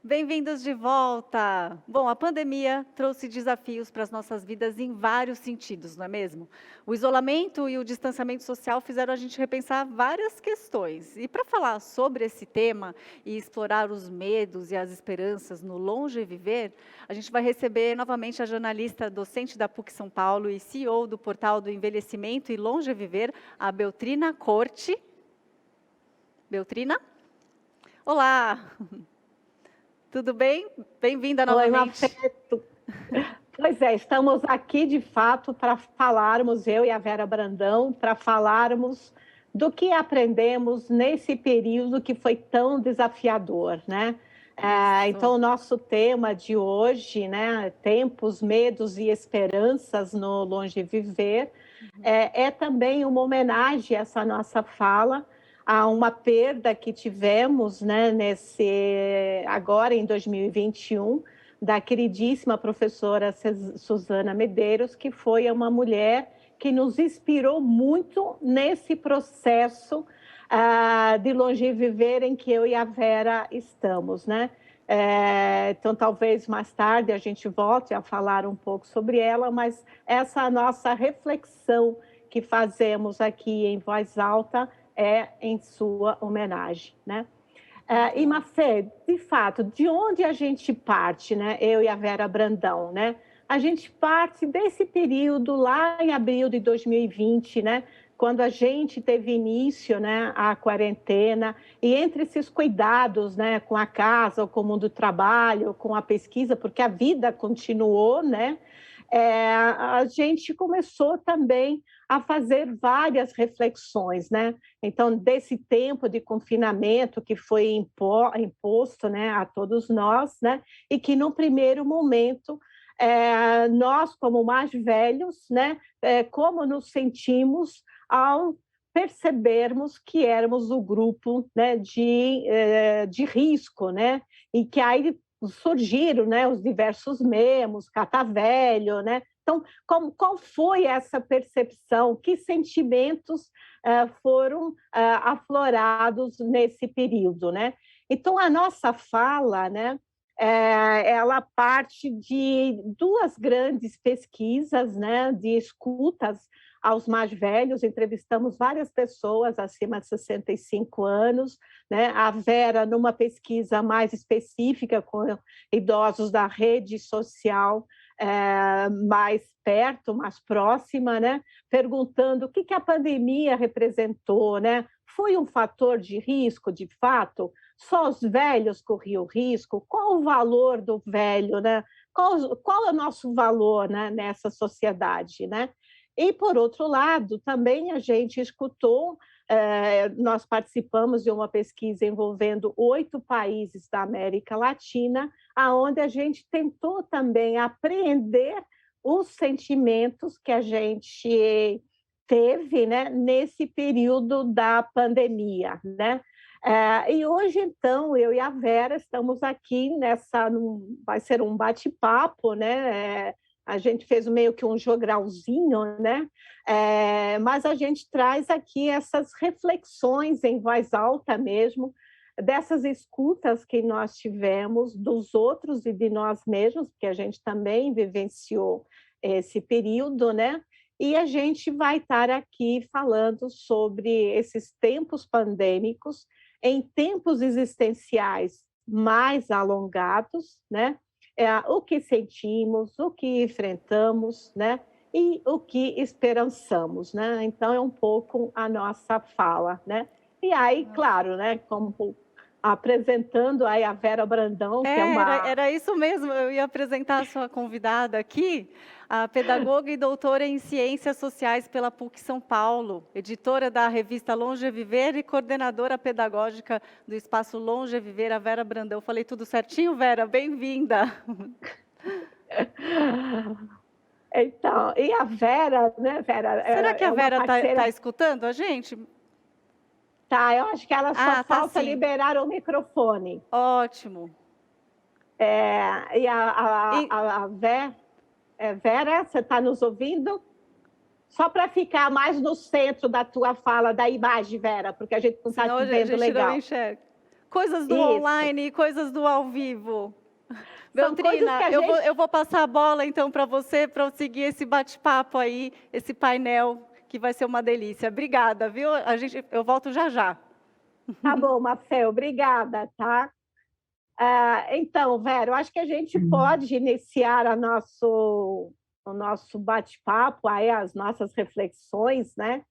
Bem-vindos de volta! Bom, a pandemia trouxe desafios para as nossas vidas em vários sentidos, não é mesmo? O isolamento e o distanciamento social fizeram a gente repensar várias questões. E para falar sobre esse tema e explorar os medos e as esperanças no Longe Viver, a gente vai receber novamente a jornalista docente da PUC São Paulo e CEO do portal do Envelhecimento e Longe Viver, a Beltrina Corte. Beltrina? Olá! Tudo bem? Bem-vinda Oi, novamente. Mafeto. Pois é, estamos aqui de fato para falarmos, eu e a Vera Brandão, para falarmos do que aprendemos nesse período que foi tão desafiador, né? Então, Isso. o nosso tema de hoje, né, tempos, medos e esperanças no Longe Viver, é também uma homenagem a essa nossa fala, a uma perda que tivemos, né, agora em 2021, da queridíssima professora Suzana Medeiros, que foi uma mulher que nos inspirou muito nesse processo de Longe Viver em que eu e a Vera estamos, né? Então, talvez mais tarde a gente volte a falar um pouco sobre ela, mas essa nossa reflexão que fazemos aqui em voz alta é em sua homenagem, né? E, Mafê, de fato, de onde a gente parte, né? Eu e a Vera Brandão, né? A gente parte desse período lá em abril de 2020, né? Quando a gente teve início, né, a quarentena, e entre esses cuidados, né, com a casa, com o mundo do trabalho, com a pesquisa, porque a vida continuou, né? A gente começou também a fazer várias reflexões, né? Então, desse tempo de confinamento que foi imposto, né, a todos nós, né? E que, no primeiro momento, nós, como mais velhos, né, como nos sentimos ao percebermos que éramos o grupo, né, de risco, né? E que aí surgiram, né, os diversos memos, catavelho, né? Então, qual foi essa percepção? Que sentimentos foram aflorados nesse período, né? Então, a nossa fala, né, ela parte de duas grandes pesquisas, né, de escutas aos mais velhos, entrevistamos várias pessoas acima de 65 anos, né? A Vera, numa pesquisa mais específica com idosos da rede social, mais perto, mais próxima, né? Perguntando o que a pandemia representou, né? Foi um fator de risco, de fato? Só os velhos corriam risco? Qual o valor do velho, né? Qual é o nosso valor, né, nessa sociedade, né? E, por outro lado, também a gente escutou, nós participamos de uma pesquisa envolvendo 8 países da América Latina, aonde a gente tentou também apreender os sentimentos que a gente teve, né, nesse período da pandemia, né? E hoje, então, eu e a Vera estamos aqui vai ser um bate-papo, né? A gente fez meio que um jogralzinho, né? Mas a gente traz aqui essas reflexões em voz alta mesmo, dessas escutas que nós tivemos dos outros e de nós mesmos, porque a gente também vivenciou esse período, né? E a gente vai estar aqui falando sobre esses tempos pandêmicos, em tempos existenciais mais alongados, né? O que sentimos, o que enfrentamos, né? E o que esperançamos, né? Então é um pouco a nossa fala, né? E aí, claro, né? Como apresentando aí a Vera Brandão, que é uma Era isso mesmo, eu ia apresentar a sua convidada aqui, a pedagoga e doutora em Ciências Sociais pela PUC São Paulo, editora da revista Longe Viver e coordenadora pedagógica do Espaço Longe Viver, a Vera Brandão. Falei tudo certinho, Vera? Bem-vinda! Então, e a Vera, né, Vera, Será que a é uma Vera tá parceira. escutando a gente? Tá, eu acho que ela só Ah, tá falta sim. liberar o microfone. Ótimo. E E, Vera, você está nos ouvindo? Só para ficar mais no centro da tua fala, da imagem, Vera, porque a gente não está senão te a vendo gente não legal. enxerga. Coisas do Isso. online e coisas do ao vivo. São coisas Beltrina, que a eu gente... vou passar a bola então para você, para eu seguir esse bate-papo aí, esse painel, que vai ser uma delícia. Obrigada, viu? Eu volto já já. Tá bom, Mafê, obrigada, tá? Então, Vera, eu acho que a gente pode iniciar o nosso bate-papo, aí, as nossas reflexões, né?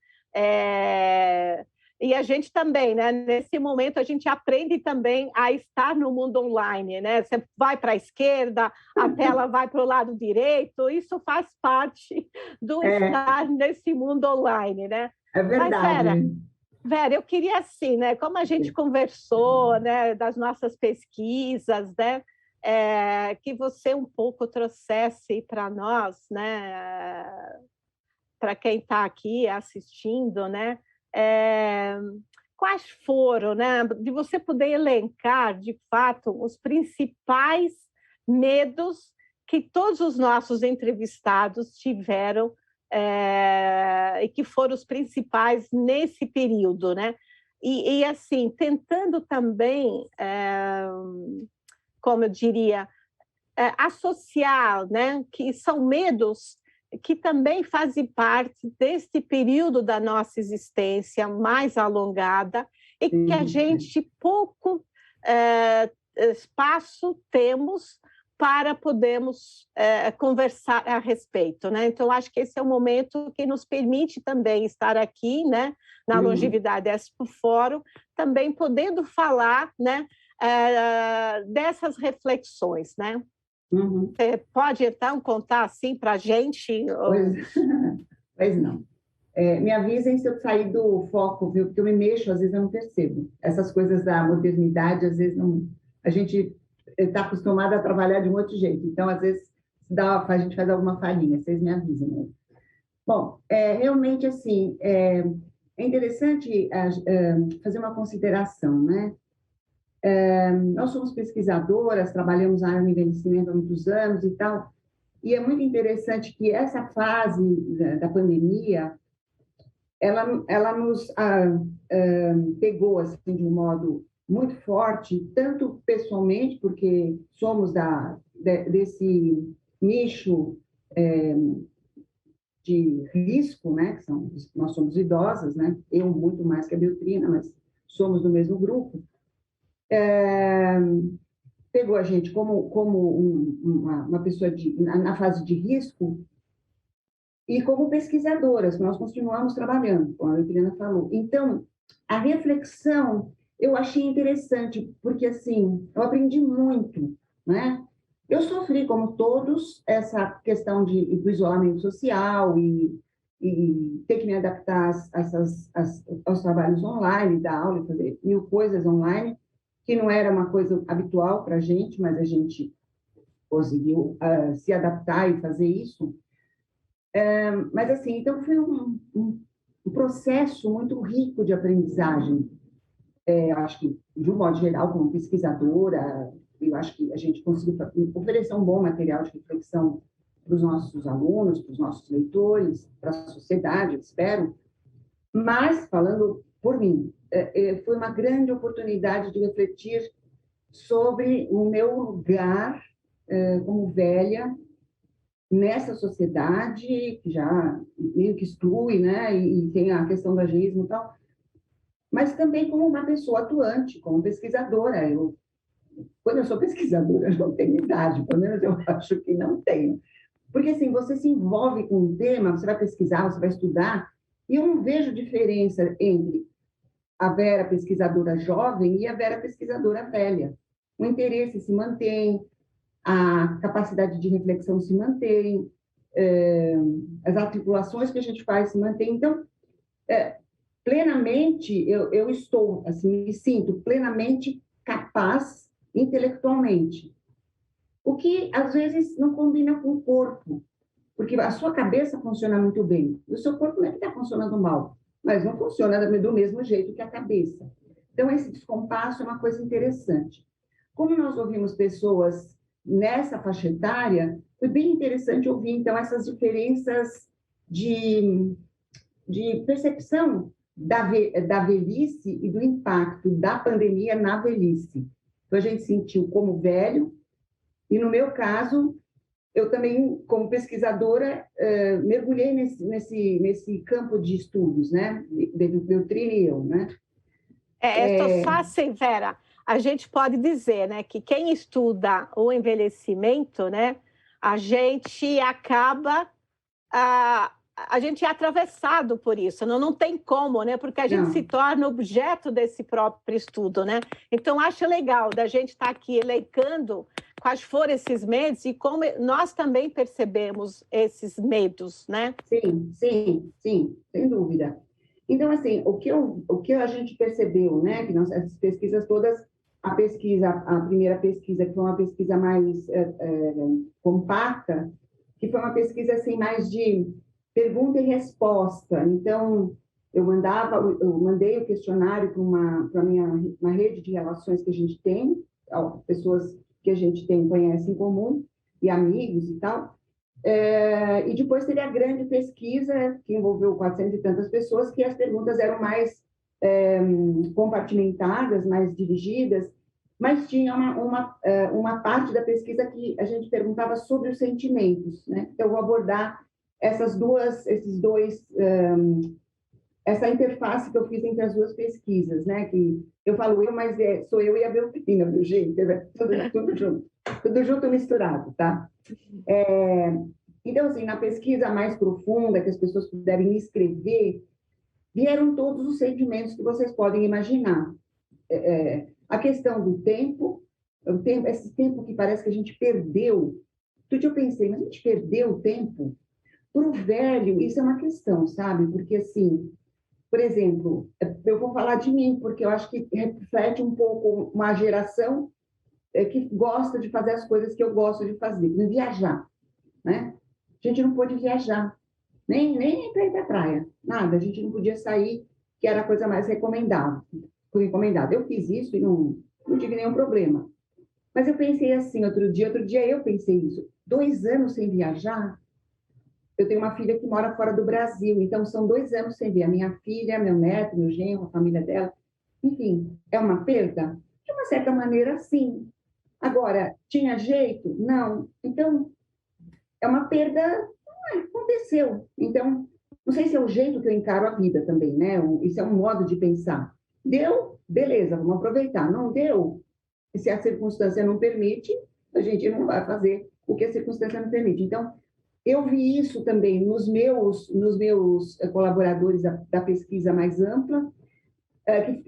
E a gente também, né? Nesse momento, a gente aprende também a estar no mundo online, né? Você vai para a esquerda, a tela vai para o lado direito, isso faz parte do estar nesse mundo online, né? É Mas, verdade. Vera, eu queria assim, né? Como a gente conversou, né, das nossas pesquisas, né, que você um pouco trouxesse para nós, né, para quem está aqui assistindo, né, quais foram, né, de você poder elencar, de fato, os principais medos que todos os nossos entrevistados tiveram e que foram os principais nesse período, né? Assim, tentando também, como eu diria, associar, né, que são medos que também fazem parte desse período da nossa existência mais alongada e que a gente pouco espaço temos para podermos conversar a respeito, né? Então, acho que esse é o momento que nos permite também estar aqui, né, na Longevidade Expo Fórum, também podendo falar, né, dessas reflexões, né? Você pode, então, contar assim para a gente? Pois não. Me avisem se eu sair do foco, viu? Porque eu me mexo, às vezes eu não percebo. Essas coisas da modernidade, às vezes não... A gente está acostumado a trabalhar de um outro jeito. Então, às vezes, a gente faz alguma falhinha. Vocês me avisem, né? Bom, realmente, assim, é interessante fazer uma consideração, né? Nós somos pesquisadoras, trabalhamos na área do envelhecimento há muitos anos e tal, e é muito interessante que essa fase da pandemia, ela nos pegou assim, de um modo muito forte, tanto pessoalmente, porque somos desse nicho de risco, né? Nós somos idosas, né? Eu muito mais que a Beltrina, mas somos do mesmo grupo. Pegou a gente como uma pessoa na fase de risco e como pesquisadoras, nós continuamos trabalhando, como a Beltrina falou. Então, a reflexão eu achei interessante, porque, assim, eu aprendi muito, né? Eu sofri, como todos, essa questão do isolamento social e ter que me adaptar aos trabalhos online, dar aula e fazer mil coisas online, que não era uma coisa habitual para a gente, mas a gente conseguiu se adaptar e fazer isso. Mas, assim, então foi um processo muito rico de aprendizagem. Eu acho que, de um modo geral, como pesquisadora, eu acho que a gente conseguiu oferecer um bom material de reflexão para os nossos alunos, para os nossos leitores, para a sociedade, espero. Mas, falando por mim, foi uma grande oportunidade de refletir sobre o meu lugar como velha nessa sociedade que já meio que exclui, né? E tem a questão do ageísmo e tal, mas também como uma pessoa atuante, como pesquisadora. Quando eu sou pesquisadora, eu não tenho idade, pelo menos eu acho que não tenho. Porque, assim, você se envolve com um tema, você vai pesquisar, você vai estudar, e eu não vejo diferença entre a Vera pesquisadora jovem e a Vera pesquisadora velha. O interesse se mantém, a capacidade de reflexão se mantém, as articulações que a gente faz se mantêm. Então, plenamente, eu estou, assim, me sinto plenamente capaz intelectualmente. O que, às vezes, não combina com o corpo, porque a sua cabeça funciona muito bem, e o seu corpo não é que está funcionando mal, mas não funciona do mesmo jeito que a cabeça. Então, esse descompasso é uma coisa interessante. Como nós ouvimos pessoas nessa faixa etária, foi bem interessante ouvir, então, essas diferenças de percepção da velhice e do impacto da pandemia na velhice. Então, a gente sentiu como velho, e no meu caso, eu também, como pesquisadora, mergulhei nesse campo de estudos, né? Beltrine e eu, né? Só assim, Vera, a gente pode dizer, né, que quem estuda o envelhecimento, né, a gente acaba, a gente é atravessado por isso, não tem como, né, porque a gente se torna objeto desse próprio estudo, né? Então, acho legal da gente estar aqui elencando quais foram esses medos e como nós também percebemos esses medos, né? Sim, sem dúvida. Então, assim, o que a gente percebeu, né, que essas pesquisas todas, a primeira pesquisa, que foi uma pesquisa mais compacta, que foi uma pesquisa, assim, mais de pergunta e resposta. Então, eu mandei o questionário para uma rede de relações que a gente tem, pessoas que a gente conhece em comum, e amigos e tal. E depois teve a grande pesquisa, que envolveu 400 e tantas pessoas, que as perguntas eram mais compartimentadas, mais dirigidas, mas tinha uma parte da pesquisa que a gente perguntava sobre os sentimentos, né? Então, eu vou abordar essa interface que eu fiz entre as duas pesquisas, né? Que eu falo mas sou eu e a Beltrina, viu, gente? Tudo junto, misturado, tá? Então, assim, na pesquisa mais profunda, que as pessoas puderem escrever, vieram todos os sentimentos que vocês podem imaginar. A questão do tempo, esse tempo que parece que a gente perdeu. Outro dia eu pensei, mas a gente perdeu o tempo? Para o velho, isso é uma questão, sabe? Porque, assim, por exemplo, eu vou falar de mim, porque eu acho que reflete um pouco uma geração que gosta de fazer as coisas que eu gosto de fazer, de viajar, né? A gente não pôde viajar, nem para ir para a praia, nada. A gente não podia sair, que era a coisa mais recomendada. Eu fiz isso e não tive nenhum problema. Mas eu pensei assim, outro dia eu pensei isso. 2 anos sem viajar. Eu tenho uma filha que mora fora do Brasil, então são 2 anos sem ver a minha filha, meu neto, meu genro, a família dela. Enfim, é uma perda? De uma certa maneira, sim. Agora, tinha jeito? Não. Então, é uma perda, aconteceu. Então, não sei se é o jeito que eu encaro a vida também, né? Isso é um modo de pensar. Deu? Beleza, vamos aproveitar. Não deu? Se a circunstância não permite, a gente não vai fazer o que a circunstância não permite. Então, eu vi isso também nos meus colaboradores da pesquisa mais ampla,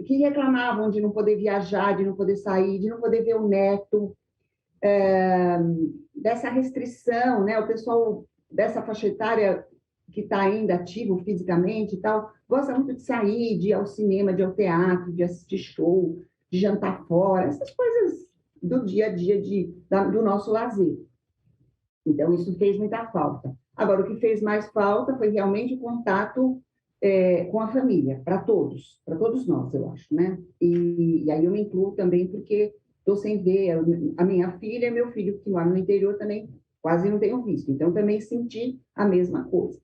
que reclamavam de não poder viajar, de não poder sair, de não poder ver o neto, dessa restrição, né? O pessoal dessa faixa etária que está ainda ativo fisicamente e tal, gosta muito de sair, de ir ao cinema, de ir ao teatro, de assistir show, de jantar fora, essas coisas do dia a dia do nosso lazer. Então, isso fez muita falta. Agora, o que fez mais falta foi realmente o contato com a família, para todos nós, eu acho, né? E aí eu me incluo também porque estou sem ver a minha filha e meu filho, que mora no interior, também quase não tenho visto. Então, também senti a mesma coisa.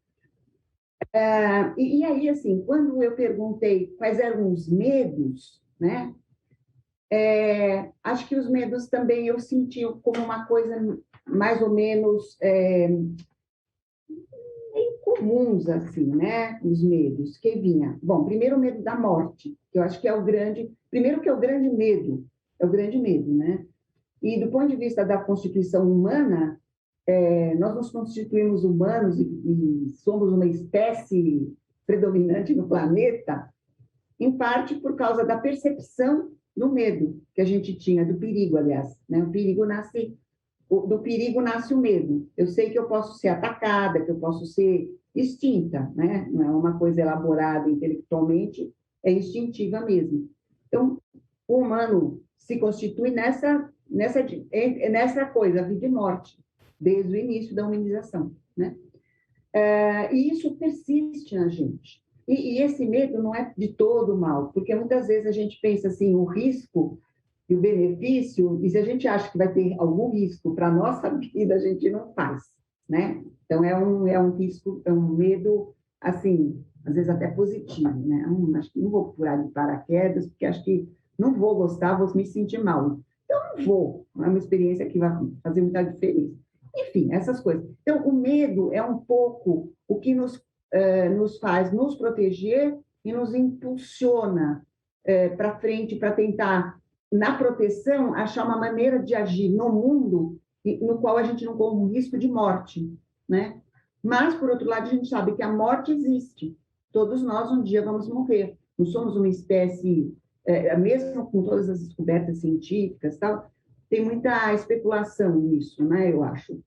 E aí, assim, quando eu perguntei quais eram os medos, né? Acho que os medos também eu senti como uma coisa mais ou menos comuns, assim, né? Os medos que vinha. Bom, primeiro o medo da morte, que eu acho que é o grande... Primeiro que é o grande medo, né? E do ponto de vista da constituição humana, nós nos constituímos humanos e somos uma espécie predominante no planeta, em parte por causa da percepção do medo que a gente tinha, do perigo, aliás, né? Do perigo nasce o medo. Eu sei que eu posso ser atacada, que eu posso ser extinta, né? Não é uma coisa elaborada intelectualmente, é instintiva mesmo. Então, o humano se constitui nessa coisa, vida e morte, desde o início da humanização, né? E isso persiste na gente. E esse medo não é de todo mal, porque muitas vezes a gente pensa assim, o risco e o benefício, e se a gente acha que vai ter algum risco para a nossa vida, a gente não faz, né? Então, é um risco, é um medo, assim, às vezes até positivo, né? Acho que não vou pular de paraquedas, porque acho que não vou gostar, vou me sentir mal. Então, não vou. É uma experiência que vai fazer muita diferença. Enfim, essas coisas. Então, o medo é um pouco o que nos faz nos proteger e nos impulsiona para frente, para tentar, na proteção, achar uma maneira de agir no mundo no qual a gente não corre o risco de morte, né? Mas, por outro lado, a gente sabe que a morte existe. Todos nós um dia vamos morrer. Não somos uma espécie, mesmo com todas as descobertas científicas, tal, tem muita especulação nisso, né? Eu acho.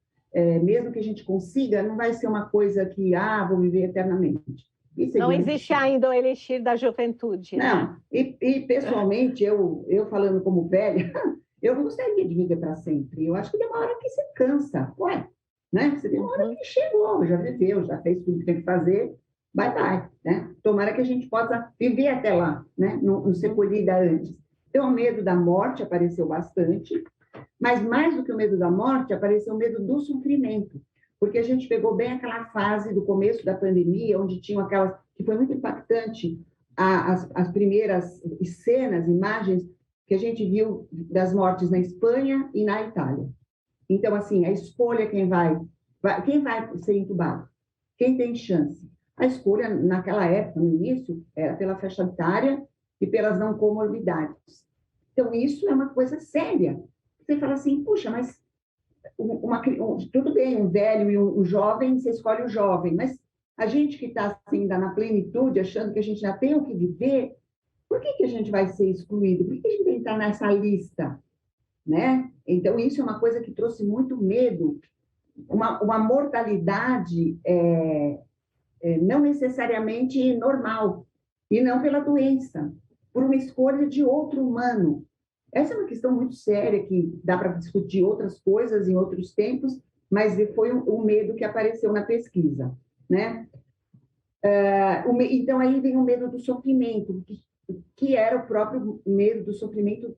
Mesmo que a gente consiga, não vai ser uma coisa que, vou viver eternamente. Não existe ainda o elixir da juventude, não, né? E pessoalmente, eu falando como velha, eu não gostaria de viver para sempre. Eu acho que tem uma hora que você cansa. Ué, né? Você tem uma hora que chegou, já viveu, já fez tudo que tem que fazer, bye, bye, né? Tomara que a gente possa viver até lá, né? Não ser colhida antes. Então, o medo da morte apareceu bastante, mas mais do que o medo da morte, apareceu o medo do sofrimento, porque a gente pegou bem aquela fase do começo da pandemia, onde tinham aquelas, que foi muito impactante, as primeiras cenas, imagens que a gente viu das mortes na Espanha e na Itália. Então, assim, a escolha quem vai ser entubado, quem tem chance. A escolha, naquela época, no início, era pela faixa etária e pelas não comorbidades. Então, isso é uma coisa séria. Você fala assim, puxa, mas tudo bem, um velho e um jovem, você escolhe o jovem, mas a gente que está assim, ainda na plenitude, achando que a gente já tem o que viver, por que a gente vai ser excluído? Por que a gente tem que estar nessa lista? Né? Então, isso é uma coisa que trouxe muito medo, uma mortalidade não necessariamente normal, e não pela doença, por uma escolha de outro humano. Essa é uma questão muito séria, que dá para discutir outras coisas em outros tempos, mas foi o medo que apareceu na pesquisa, né? Então, aí vem o medo do sofrimento, que era o próprio medo do sofrimento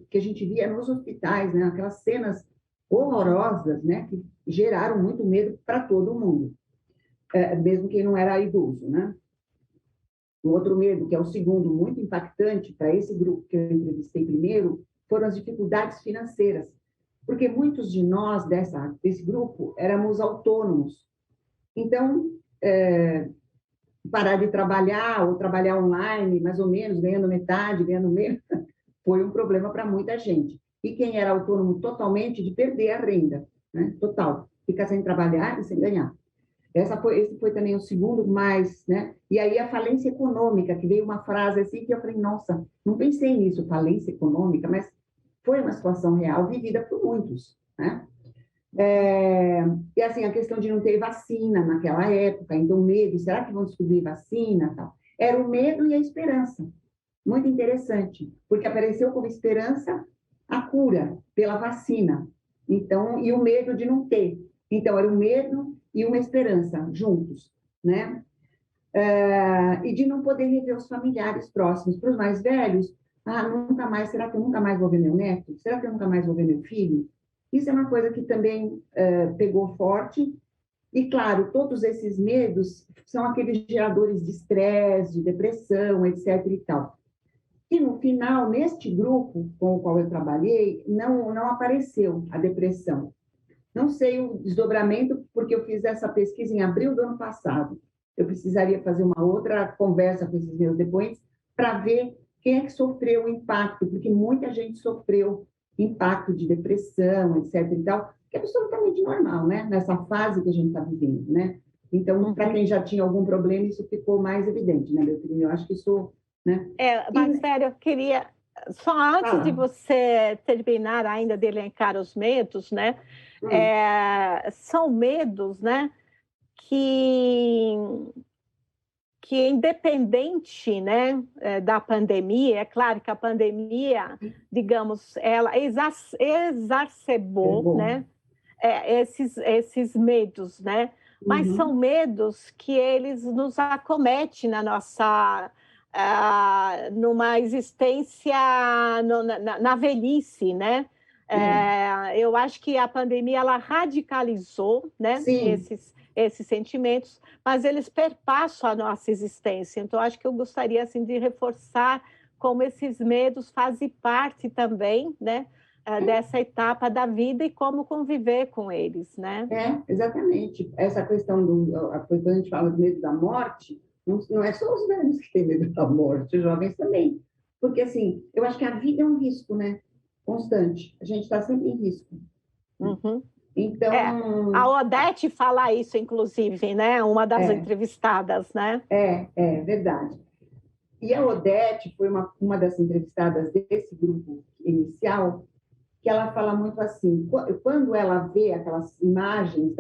que a gente via nos hospitais, né? Aquelas cenas horrorosas, né? Que geraram muito medo para todo mundo, mesmo quem não era idoso, né? O outro medo, que é o segundo, muito impactante para esse grupo que eu entrevistei primeiro, foram as dificuldades financeiras, porque muitos de nós desse grupo éramos autônomos. Então, parar de trabalhar ou trabalhar online, mais ou menos, ganhando metade, ganhando menos, foi um problema para muita gente. E quem era autônomo totalmente, de perder a renda, né? Total, ficar sem trabalhar e sem ganhar. Esse foi também o segundo mais, né? E aí a falência econômica, que veio uma frase assim que eu falei, nossa, não pensei nisso, falência econômica, mas foi uma situação real vivida por muitos, né? E assim, a questão de não ter vacina naquela época, então medo, será que vão descobrir vacina? Tal. Era o medo e a esperança. Muito interessante, porque apareceu como esperança a cura pela vacina. Então, e o medo de não ter. Então, era o medo e uma esperança juntos, né? E de não poder rever os familiares próximos. Para os mais velhos, nunca mais, será que eu nunca mais vou ver meu neto? Será que eu nunca mais vou ver meu filho? Isso é uma coisa que também pegou forte. E, claro, todos esses medos são aqueles geradores de estresse, de depressão, etc. e tal. E, no final, neste grupo com o qual eu trabalhei, não apareceu a depressão. Não sei o desdobramento, porque eu fiz essa pesquisa em abril do ano passado. Eu precisaria fazer uma outra conversa com esses meus depoentes para ver quem é que sofreu o impacto, porque muita gente sofreu impacto de depressão, etc. e tal, que é absolutamente normal, né? Nessa fase que a gente está vivendo, né? Então, para quem já tinha algum problema, isso ficou mais evidente, né, Beatriz? Eu acho que isso, né? Marcelo, eu queria, só antes de você terminar ainda de elencar os medos, né? São medos, né? Que independente, né, da pandemia, é claro que a pandemia, digamos, ela exacerbou, né, esses medos, né, mas são medos que eles nos acometem na nossa, numa existência, na velhice, né. Eu acho que a pandemia ela radicalizou, né, esses sentimentos, mas eles perpassam a nossa existência. Então, acho que eu gostaria assim, de reforçar como esses medos fazem parte também, né, dessa etapa da vida e como conviver com eles, né? Exatamente. Essa questão quando a gente fala do medo da morte, não é só os velhos que têm medo da morte, os jovens também. Porque, assim, eu acho que a vida é um risco, né? Constante. A gente está sempre em risco. Uhum. Então... A Odete fala isso, inclusive, né? Uma das entrevistadas, né? É verdade. E a Odete foi uma das entrevistadas desse grupo inicial, que ela fala muito assim, quando ela vê aquelas imagens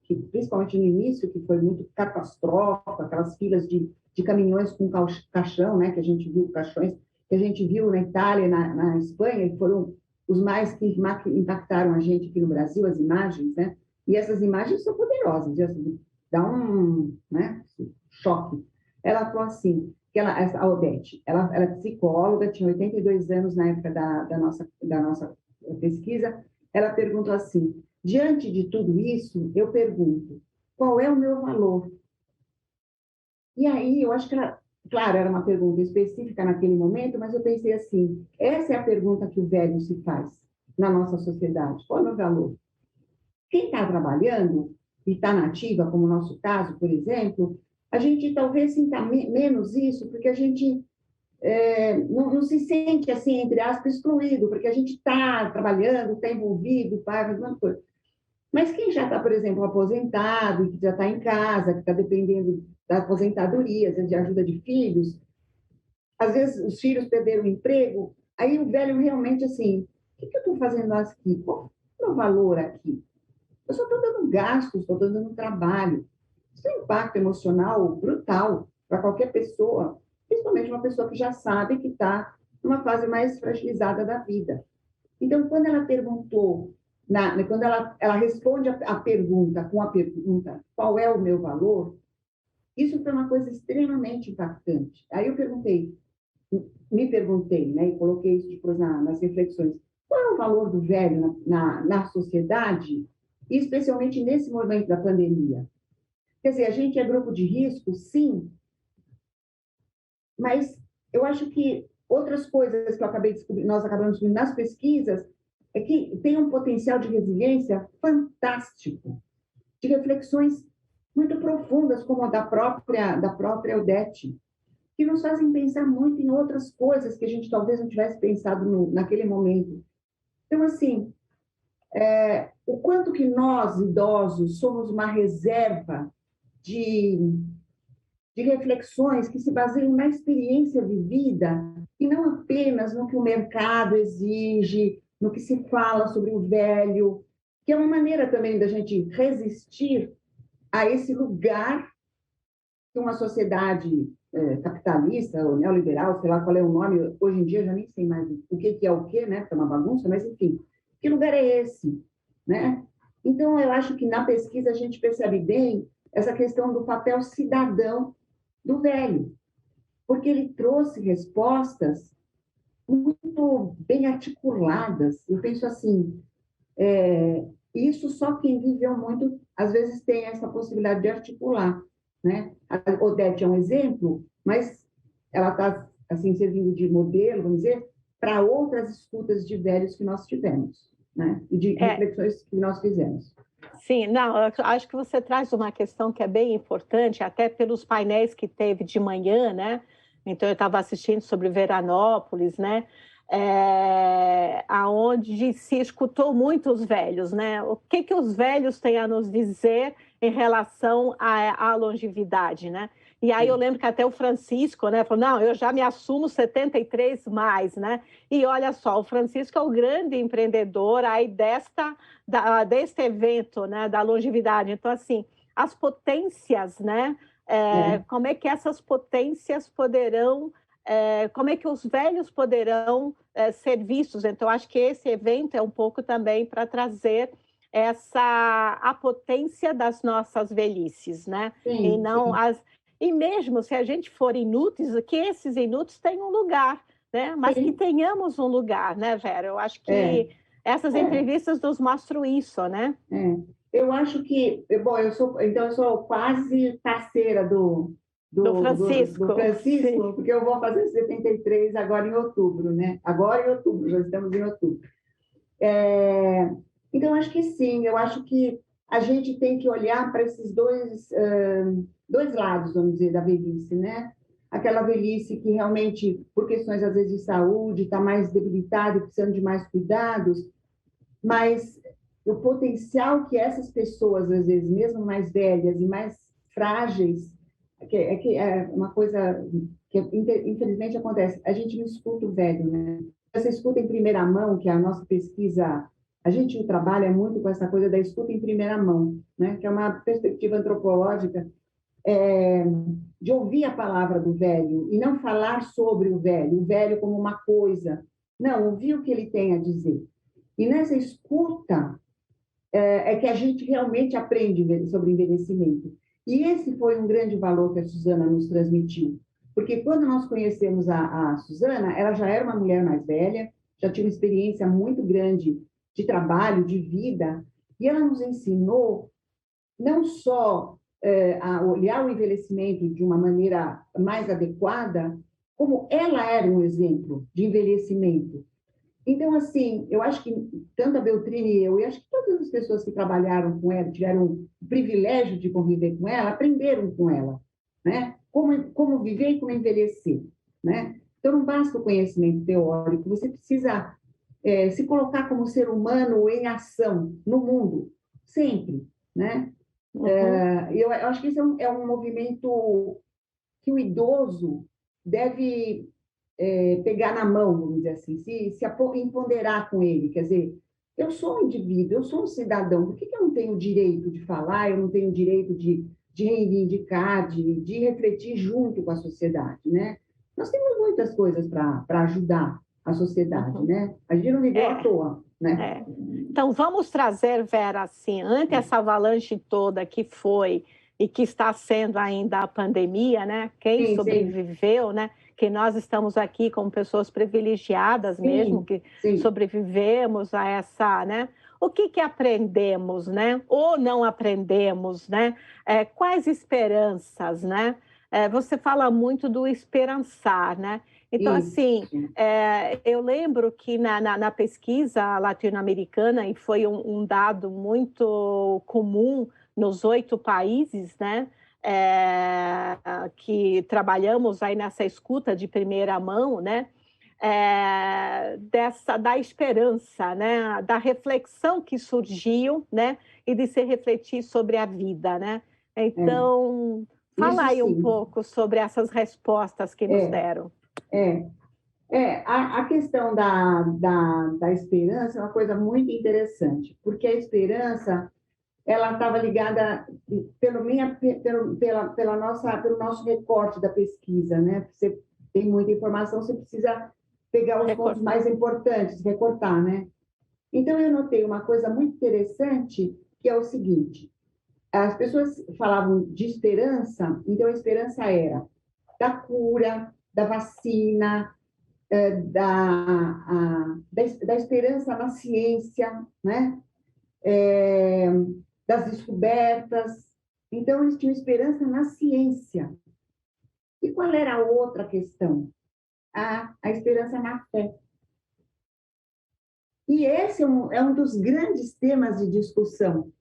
que, principalmente no início, que foi muito catastrófico, aquelas filas de caminhões com caixão, né, que a gente viu, caixões, que a gente viu na Itália e na Espanha, que foram os mais que impactaram a gente aqui no Brasil, as imagens, né? E essas imagens são poderosas, assim, dá um, né, choque. Ela falou assim, a Odete, ela é psicóloga, tinha 82 anos na época da nossa pesquisa, ela perguntou assim, diante de tudo isso, eu pergunto, qual é o meu valor? E aí, eu acho que claro, era uma pergunta específica naquele momento, mas eu pensei assim, essa é a pergunta que o velho se faz na nossa sociedade, qual é o meu valor? Quem está trabalhando e está nativa, como o nosso caso, por exemplo, a gente talvez sinta menos isso, porque a gente não se sente, assim, entre aspas, excluído, porque a gente está trabalhando, está envolvido, faz alguma coisa. Mas quem já está, por exemplo, aposentado, e que já está em casa, que está dependendo da aposentadoria, às vezes de ajuda de filhos, às vezes os filhos perderam o emprego, aí o velho realmente, assim, o que eu estou fazendo aqui? Qual é o meu valor aqui? Eu só estou dando gastos, estou dando trabalho. Isso é um impacto emocional brutal para qualquer pessoa, principalmente uma pessoa que já sabe que está numa fase mais fragilizada da vida. Então, quando ela perguntou, quando ela responde a pergunta com a pergunta, qual é o meu valor? Isso foi uma coisa extremamente impactante. Aí eu me perguntei, né, e coloquei isso depois nas reflexões, qual é o valor do velho na sociedade, e especialmente nesse momento da pandemia? Quer dizer, a gente é grupo de risco, sim, mas eu acho que outras coisas que nós acabamos descobrindo nas pesquisas é que tem um potencial de resiliência fantástico, de reflexões muito profundas, como a da própria Odete, que nos fazem pensar muito em outras coisas que a gente talvez não tivesse pensado naquele momento. Então, assim, o quanto que nós, idosos, somos uma reserva de reflexões que se baseiam na experiência vivida e não apenas no que o mercado exige, no que se fala sobre o velho, que é uma maneira também da gente resistir a esse lugar que uma sociedade capitalista ou neoliberal, sei lá qual é o nome, hoje em dia eu já nem sei mais o que é o que, né? Porque é uma bagunça, mas enfim, que lugar é esse, né? Então, eu acho que na pesquisa a gente percebe bem essa questão do papel cidadão do velho, porque ele trouxe respostas muito bem articuladas. Eu penso assim, isso só quem viveu muito, às vezes, tem essa possibilidade de articular, né? A Odete é um exemplo, mas ela está assim, servindo de modelo, vamos dizer, para outras escutas de velhos que nós tivemos, né? E de reflexões que nós fizemos. Sim, não, eu acho que você traz uma questão que é bem importante, até pelos painéis que teve de manhã, né? Então, eu estava assistindo sobre Veranópolis, né? Aonde se escutou muito os velhos, né? O que os velhos têm a nos dizer em relação à longevidade, né? E aí eu lembro que até o Francisco, né, falou, não, eu já me assumo 73 mais, né? E olha só, o Francisco é o grande empreendedor aí deste evento, né, da longevidade. Então, assim, as potências, né? Como é que essas potências poderão, como é que os velhos poderão ser vistos? Então, acho que esse evento é um pouco também para trazer a potência das nossas velhices, né? Sim, e não sim. E mesmo se a gente for inúteis, que esses inúteis tenham um lugar, né? Mas que Sim. tenhamos um lugar, né, Vera? Eu acho que essas entrevistas nos mostram isso, né? Eu acho que, bom, eu sou quase parceira Do do Francisco, sim. Francisco, porque eu vou fazer 73 agora em outubro, né? Agora em outubro, já estamos em outubro. É, então, acho que sim, eu acho que a gente tem que olhar para esses dois lados, vamos dizer, da velhice, né? Aquela velhice que realmente, por questões, às vezes, de saúde, está mais debilitada e precisando de mais cuidados, mas o potencial que essas pessoas, às vezes, mesmo mais velhas e mais frágeis, que é uma coisa que infelizmente acontece, a gente não escuta o velho, né? Você escuta em primeira mão, que a nossa pesquisa, a gente trabalha muito com essa coisa da escuta em primeira mão, né? Que é uma perspectiva antropológica é, de ouvir a palavra do velho e não falar sobre o velho como uma coisa, não, ouvir o que ele tem a dizer. E nessa escuta é que a gente realmente aprende sobre envelhecimento. E esse foi um grande valor que a Suzana nos transmitiu. Porque quando nós conhecemos a Suzana, ela já era uma mulher mais velha, já tinha uma experiência muito grande de trabalho, de vida, e ela nos ensinou não só a olhar o envelhecimento de uma maneira mais adequada, como ela era um exemplo de envelhecimento. Então, assim, eu acho que tanto a Beltrine e eu acho que todas as pessoas que trabalharam com ela, tiveram o privilégio de conviver com ela, aprenderam com ela, né? Como viver e como envelhecer, né? Então, não basta o conhecimento teórico, você precisa se colocar como ser humano em ação no mundo, sempre, né? Uhum. Eu acho que esse é um movimento que o idoso deve pegar na mão, vamos dizer assim, se empoderar com ele. Quer dizer, eu sou um indivíduo, eu sou um cidadão, por que eu não tenho o direito de falar, eu não tenho o direito de reivindicar, de refletir junto com a sociedade, né? Nós temos muitas coisas para ajudar a sociedade, Uhum. né? A gente não viveu à É. toa, né? É. Então, vamos trazer, Vera, assim, ante essa avalanche toda que foi e que está sendo ainda a pandemia, né? Quem Sim, sim, sobreviveu, né? Que nós estamos aqui como pessoas privilegiadas mesmo, sim, que sim. sobrevivemos a essa, né? O que que aprendemos, né? Ou não aprendemos, né? Quais esperanças, né? Você fala muito do esperançar, né? Então, assim, Isso. eu lembro que na pesquisa latino-americana, e foi um dado muito comum nos 8 países, né, que trabalhamos aí nessa escuta de primeira mão, né, da esperança, né, da reflexão que surgiu, né, e de se refletir sobre a vida, né. É. Então, fala Isso aí um sim. pouco sobre essas respostas que nos É, deram. é. A questão da esperança é uma coisa muito interessante, porque a esperança ela estava ligada pelo nosso recorte da pesquisa, né? Você tem muita informação, você precisa pegar os pontos Recortar. mais importantes, recortar, né? Então, eu notei uma coisa muito interessante, que é o seguinte: as pessoas falavam de esperança, então a esperança era da cura, da vacina, da esperança na ciência, né? É, das descobertas. Então, eles tinham esperança na ciência. E qual era a outra questão? A esperança na fé. E esse é um dos grandes temas de discussão.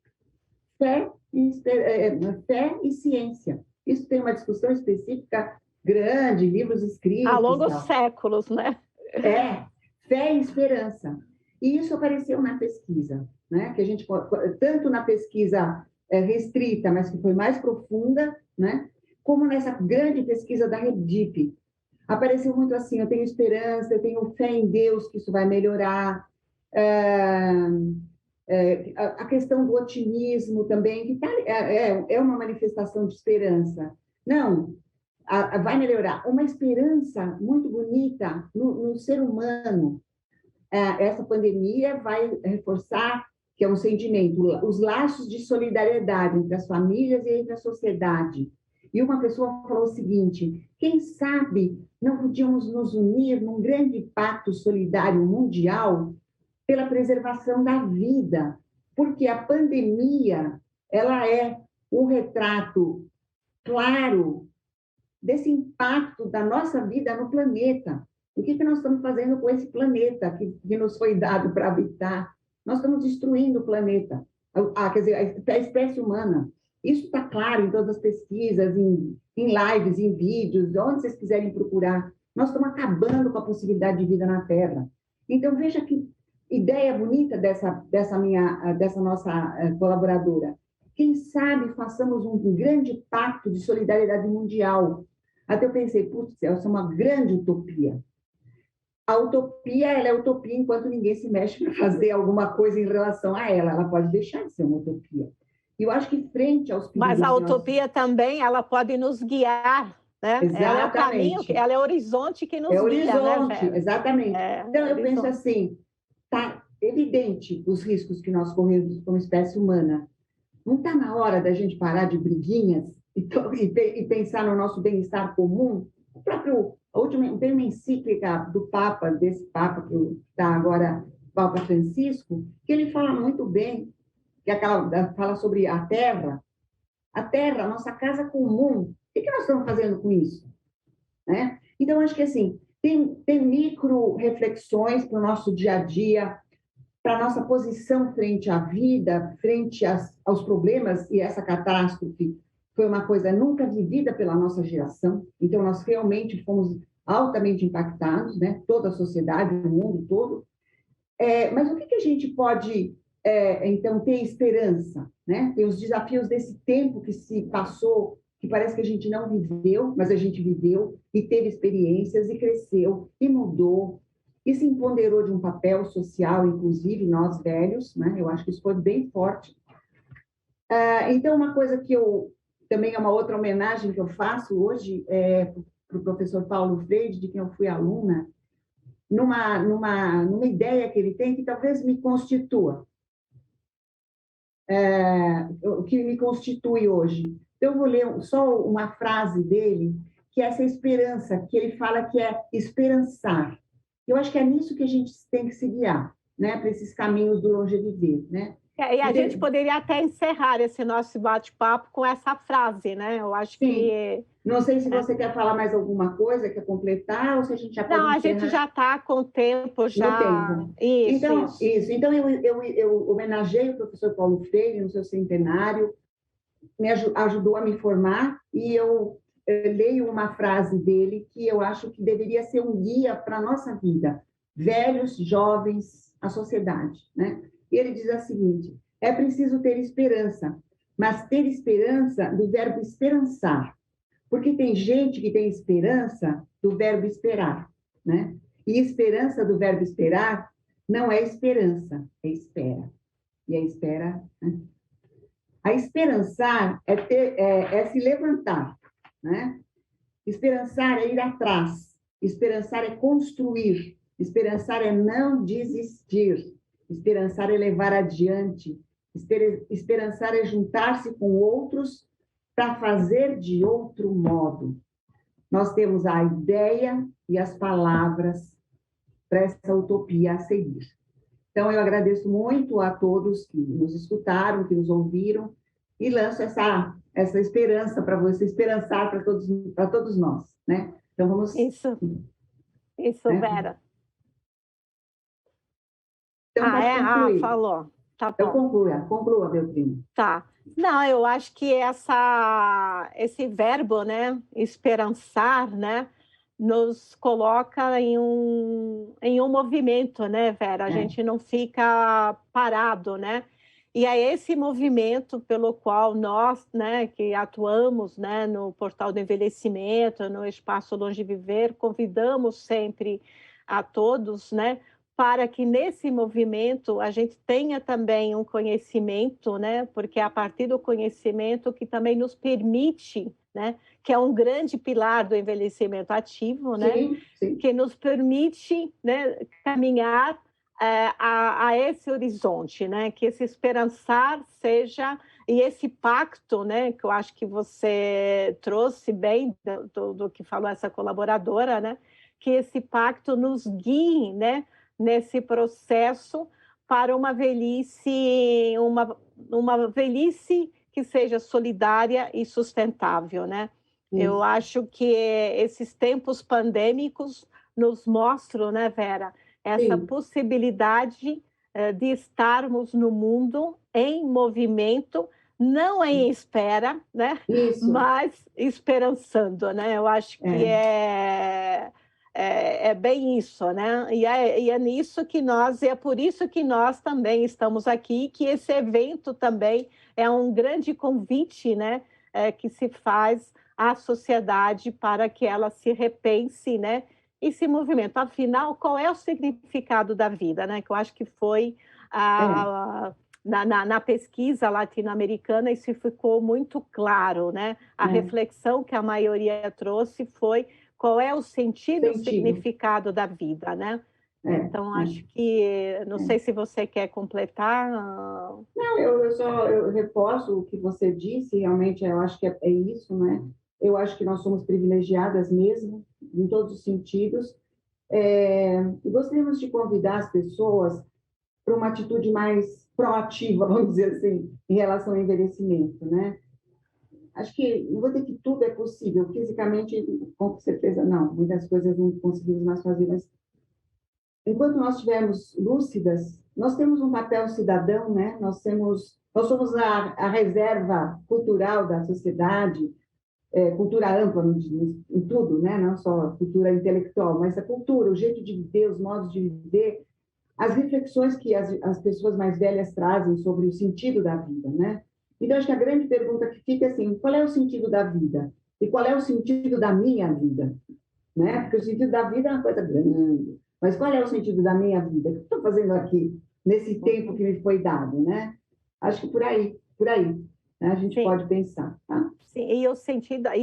Fé e ciência. Isso tem uma discussão específica grande, livros Há escritos e longos tal. séculos, né? É, fé e esperança. E isso apareceu na pesquisa, né? Que a gente tanto na pesquisa restrita, mas que foi mais profunda, né? Como nessa grande pesquisa da REDIP. Apareceu muito assim: eu tenho esperança, eu tenho fé em Deus que isso vai melhorar. A questão do otimismo também, que é uma manifestação de esperança. Não, vai melhorar. Uma esperança muito bonita no ser humano. Essa pandemia vai reforçar que é um sentimento, os laços de solidariedade entre as famílias e entre a sociedade. E uma pessoa falou o seguinte: quem sabe não podíamos nos unir num grande pacto solidário mundial pela preservação da vida, porque a pandemia, ela é um retrato claro desse impacto da nossa vida no planeta. O que nós estamos fazendo com esse planeta que nos foi dado para habitar? Nós estamos destruindo o planeta, quer dizer, a espécie humana. Isso está claro em todas as pesquisas, em lives, em vídeos, onde vocês quiserem procurar. Nós estamos acabando com a possibilidade de vida na Terra. Então, veja que ideia bonita dessa nossa colaboradora. Quem sabe façamos um grande pacto de solidariedade mundial. Até eu pensei, putz, essa é uma grande utopia. A utopia, ela é utopia enquanto ninguém se mexe para fazer alguma coisa em relação a ela. Ela pode deixar de ser uma utopia. E eu acho que frente aos perigos... Mas a utopia também, ela pode nos guiar, né? Exatamente. Ela é o caminho, ela é o horizonte que nos guia, horizonte, né, Vera? exatamente. Então, eu penso horizonte. assim, tá evidente os riscos que nós corremos como espécie humana. Não está na hora da gente parar de briguinhas e pensar no nosso bem-estar comum? Tem uma encíclica do Papa, desse Papa que está agora, Papa Francisco, que ele fala muito bem, fala sobre a Terra, a nossa casa comum. O que nós estamos fazendo com isso? Né? Então, acho que assim, tem micro-reflexões para o nosso dia a dia, para a nossa posição frente à vida, frente aos problemas, e essa catástrofe foi uma coisa nunca vivida pela nossa geração, então nós realmente fomos altamente impactados, né? Toda a sociedade, o mundo todo. Mas o que a gente pode, então, ter esperança? Né? Tem os desafios desse tempo que se passou, que parece que a gente não viveu, mas a gente viveu e teve experiências e cresceu e mudou e se empoderou de um papel social, inclusive nós velhos, né? Eu acho que isso foi bem forte. Então, uma coisa que também é uma outra homenagem que eu faço hoje para o professor Paulo Freire, de quem eu fui aluna, numa ideia que ele tem que talvez me constitua, o que me constitui hoje. Então, eu vou ler só uma frase dele, que é essa esperança, que ele fala que é esperançar. Eu acho que é nisso que a gente tem que se guiar, né, para esses caminhos do longeviver, né? E a gente poderia até encerrar esse nosso bate-papo com essa frase, né? Eu acho Sim. que... Não sei se você quer falar mais alguma coisa, quer completar, ou se a gente já pode Não, a encerrar. gente já está com o tempo, já... No tempo. Isso. Então, eu homenageei o professor Paulo Freire no seu centenário, ajudou a me formar, e eu leio uma frase dele que eu acho que deveria ser um guia para a nossa vida. Velhos, jovens, a sociedade, né? E ele diz a seguinte: é preciso ter esperança, mas ter esperança do verbo esperançar. Porque tem gente que tem esperança do verbo esperar, né? E esperança do verbo esperar não é esperança, é espera. E a espera... Né? A esperançar é se levantar, né? Esperançar é ir atrás. Esperançar é construir. Esperançar é não desistir. Esperançar é levar adiante. Esperançar é juntar-se com outros para fazer de outro modo. Nós temos a ideia e as palavras para essa utopia a seguir. Então, eu agradeço muito a todos que nos escutaram, que nos ouviram, e lanço essa esperança para você, esperançar para todos nós, né? Então, vamos... Isso, né? Vera. Então, pode concluir. Falou. Tá bom. Então, conclua, Beltrina. Tá. Não, eu acho que esse verbo, né, esperançar, né, nos coloca em um movimento, né, Vera? A gente não fica parado, né? E é esse movimento pelo qual nós, né, que atuamos, né, no Portal do Envelhecimento, no Espaço Longe Viver, convidamos sempre a todos, né, para que nesse movimento a gente tenha também um conhecimento, né? Porque é a partir do conhecimento que também nos permite, né? Que é um grande pilar do envelhecimento ativo, né? Sim. Que nos permite, né, caminhar a esse horizonte, né? Que esse esperançar seja, e esse pacto, né? Que eu acho que você trouxe bem do que falou essa colaboradora, né? Que esse pacto nos guie, né? Nesse processo para uma velhice que seja solidária e sustentável, né? Eu Isso. acho que esses tempos pandêmicos nos mostram, né, Vera, essa Sim, possibilidade de estarmos no mundo em movimento, não em espera, né, isso. mas esperançando, né? Eu acho que É, é bem isso, né? E é nisso que e é por isso que nós também estamos aqui, que esse evento também é um grande convite, né, que se faz à sociedade para que ela se repense, né, e se movimenta. Afinal, qual é o significado da vida, né? Que eu acho que foi é, na pesquisa latino-americana isso ficou muito claro, né? A é. reflexão que a maioria trouxe foi qual é o sentido e o Sentido. significado da vida, né? É, Então, é, acho que, não sei é. se você quer completar. Não, eu reforço o que você disse, realmente eu acho que é isso, né? Eu acho que nós somos privilegiadas mesmo, em todos os sentidos. E gostaríamos de convidar as pessoas para uma atitude mais proativa, vamos dizer assim, em relação ao envelhecimento, né? Acho que não vou dizer que tudo é possível, fisicamente, com certeza não, muitas coisas não conseguimos mais fazer, mas enquanto nós estivermos lúcidas, nós temos um papel cidadão, né? Nós somos a reserva cultural da sociedade, cultura ampla em tudo, né? Não só cultura intelectual, mas a cultura, o jeito de viver, os modos de viver, as reflexões que as pessoas mais velhas trazem sobre o sentido da vida, né? Então, acho que a grande pergunta que fica é assim, qual é o sentido da vida? E qual é o sentido da minha vida? Né? Porque o sentido da vida é uma coisa grande. Mas qual é o sentido da minha vida? O que eu estou fazendo aqui, nesse tempo que me foi dado, né? Acho que por aí, né? A gente Sim, pode pensar, tá? sim, e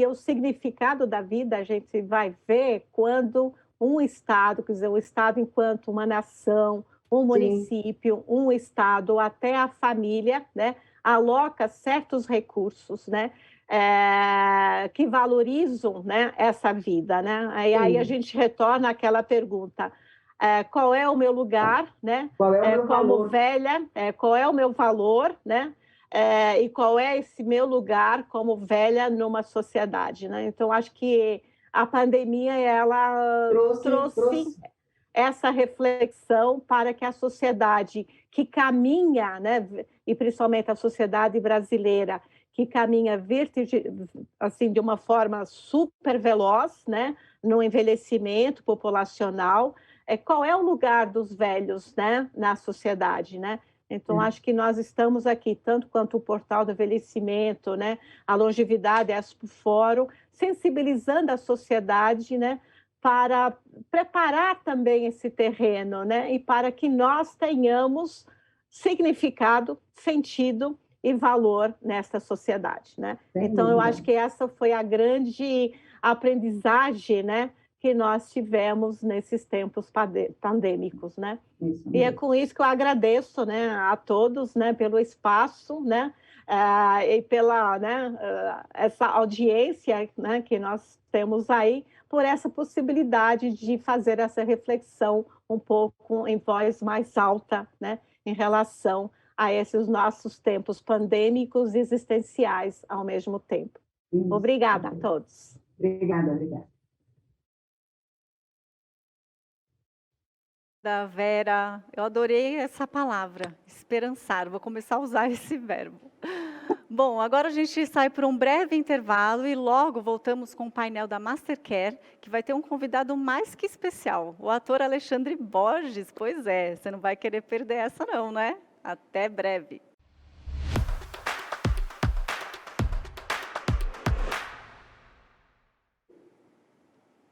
o significado da vida a gente vai ver quando um Estado, quer dizer, o Estado enquanto uma nação, um Sim, município, um Estado, até a família, né, aloca certos recursos, né, que valorizam, né, essa vida, né? Aí a sim. gente retorna àquela pergunta, qual é o meu lugar, né, Qual é o meu como valor? velha, qual é o meu valor, né? E qual é esse meu lugar como velha numa sociedade, né? Então, acho que a pandemia ela trouxe Trouxe, essa reflexão para que a sociedade que caminha, né, e principalmente a sociedade brasileira, que caminha assim, de uma forma super veloz, né, no envelhecimento populacional, qual é o lugar dos velhos, né, na sociedade, né? Então, é, acho que nós estamos aqui, tanto quanto o Portal do Envelhecimento, né, a Longevidade, a Expo Fórum, sensibilizando a sociedade, né, para preparar também esse terreno, né, e para que nós tenhamos significado, sentido e valor nessa sociedade, né? sem Então, eu acho dúvida. que essa foi a grande aprendizagem, né, que nós tivemos nesses tempos pandêmicos, né? Isso E é mesmo. com isso que eu agradeço, né, a todos, né, pelo espaço, né, e pela, né, essa audiência, né, que nós temos aí, por essa possibilidade de fazer essa reflexão um pouco em voz mais alta, né, em relação a esses nossos tempos pandêmicos e existenciais ao mesmo tempo. Isso. Obrigada a todos. Obrigada, obrigada. Da Vera, eu adorei essa palavra, esperançar. Vou começar a usar esse verbo. Bom, agora a gente sai por um breve intervalo e logo voltamos com o painel da Mastercare, que vai ter um convidado mais que especial, o ator Alexandre Borges. Pois é, você não vai querer perder essa não, né? Até breve.